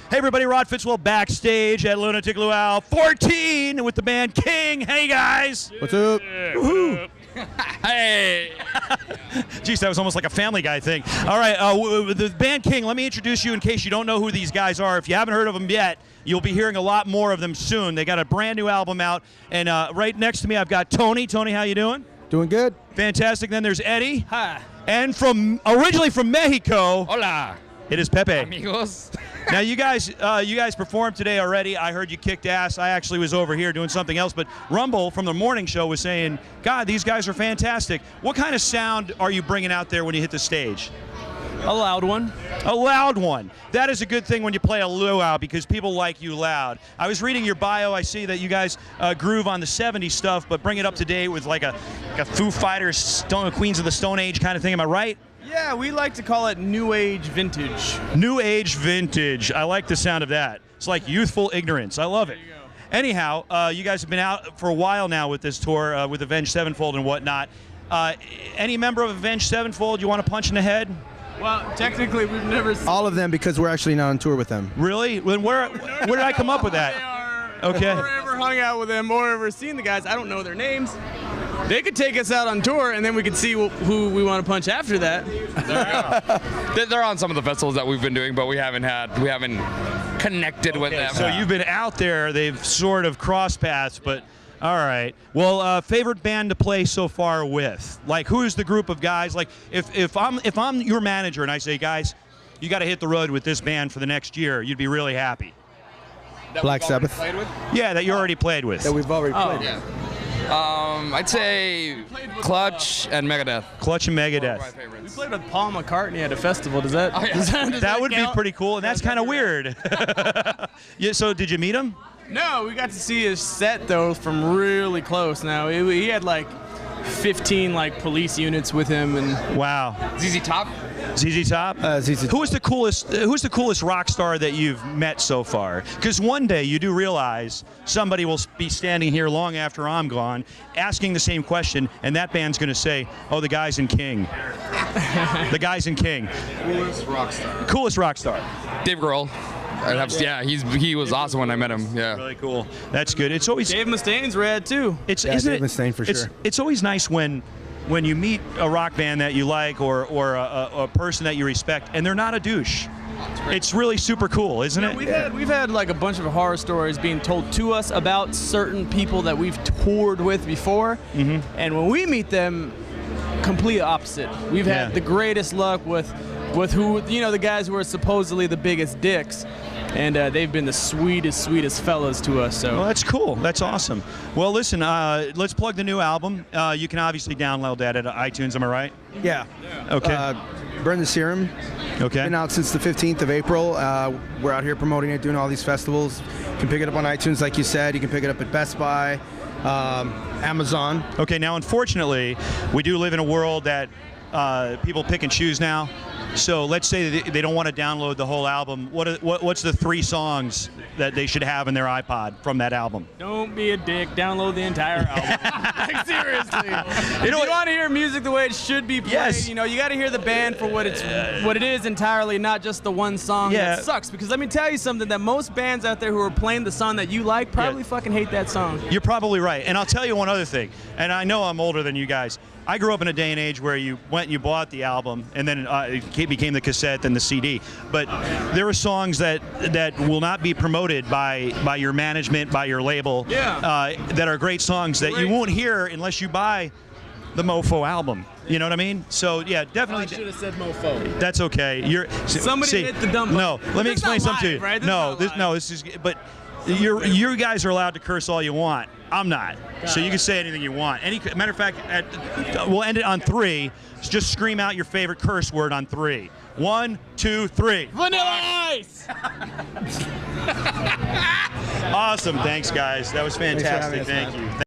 Hey everybody, Rod Fitzwell backstage at Lunatic Luau 14 with the band Kyng. Hey guys. What's up? Woohoo. Hey. Jeez, that was almost like a Family Guy thing. All right, the band Kyng, let me introduce you in case you don't know who these guys are. If you haven't heard of them yet, you'll be hearing a lot more of them soon. They got a brand new album out, and right next to me I've got Tony. Tony, how you doing? Doing good. Fantastic. Then there's Eddie. Hi. And originally from Mexico, Hola. it is Pepe. Amigos. Now you guys performed today already. I heard you kicked ass. I actually was over here doing something else, but Rumble from the morning show was saying, God, these guys are fantastic. What kind of sound are you bringing out there when you hit the stage? A loud one. A loud one. That is a good thing when you play a luau because people like you loud. I was reading your bio. I see that you guys groove on the 70s stuff, but bring it up to date with like a Foo Fighters, Queens of the Stone Age kind of thing. Am I right? Yeah, we like to call it New Age Vintage. New Age Vintage. I like the sound of that. It's like youthful ignorance. I love it. There you go. Anyhow, you guys have been out for a while now with this tour with Avenged Sevenfold and whatnot. Any member of Avenged Sevenfold you want to punch in the head? Well, technically, we've never seen All of them because we're actually not on tour with them. Really? Where did I come up with that? Okay. Or ever hung out with them or ever seen the guys. I don't know their names. They could take us out on tour, and then we could see who we want to punch after that. They're on some of the festivals that we've been doing, but we haven't connected with them. So you've been out there. They've sort of crossed paths, but all right. Well, favorite band to play so far with? Like, who's the group of guys? Like, if I'm your manager and I say, guys, you got to hit the road with this band for the next year, you'd be really happy. Black Sabbath. Yeah, that you already played with. That we've already played. Yeah. I'd say Clutch and Megadeth. Clutch and Megadeth. My favorites. We played with Paul McCartney at a festival. Does that? Does That would be count? pretty cool, and that's kind of weird. Yeah. So did you meet him? No, we got to see his set though from really close. Now he had like 15 like police units with him, and Wow. ZZ Top. ZZ Top? ZZ Who's the coolest rock star that you've met so far? Because one day you do realize somebody will be standing here long after I'm gone asking the same question, and that band's going to say, oh, the guys in Kyng. The guys in Kyng. Coolest rock star. Coolest rock star. Dave Grohl. He was awesome when I met him. Yeah. Really cool. That's good. It's always Dave Mustaine's rad too. Isn't Dave it? Mustaine for sure. It's always nice when you meet a rock band that you like or a person that you respect, and they're not a douche. It's really super cool, isn't it? We've had like a bunch of horror stories being told to us about certain people that we've toured with before, and when we meet them, complete opposite. We've had the greatest luck with who, the guys who are supposedly the biggest dicks. And they've been the sweetest fellas to us. So. Well, that's cool. That's awesome. Well, listen, let's plug the new album. You can obviously download that at iTunes. Am I right? Yeah. Okay. Burn the Serum. Okay. Been out since the 15th of April. We're out here promoting it, doing all these festivals. You can pick it up on iTunes, like you said. You can pick it up at Best Buy, Amazon. Okay. Now, unfortunately, we do live in a world that people pick and choose now. So let's say they don't want to download the whole album. What's the 3 songs that they should have in their iPod from that album? Don't be a dick. Download the entire album. Like, seriously. If you what? want to hear music the way it should be played, Yes. you got to hear the band for what it is entirely, not just the one song Yeah. that sucks. Because let me tell you something, that most bands out there who are playing the song that you like probably fucking hate that song. You're probably right. And I'll tell you one other thing, and I know I'm older than you guys. I grew up in a day and age where you went and you bought the album, and then it became the cassette, then the CD. But there are songs that will not be promoted by your management, by your label, that are great songs that you won't hear unless you buy the Mofo album. You know what I mean? So yeah, definitely. I should have said mofo. That's okay. Somebody hit the dumb button. No, let me This is explain not something to live, you. right? This is not live. This is. But you guys are allowed to curse all you want. I'm not. So you can say anything you want. Matter of fact, we'll end it on 3. Just scream out your favorite curse word on 3. 1, 2, 3. Vanilla Ice! Awesome. Thanks, guys. That was fantastic. Thanks for having us, Thank you.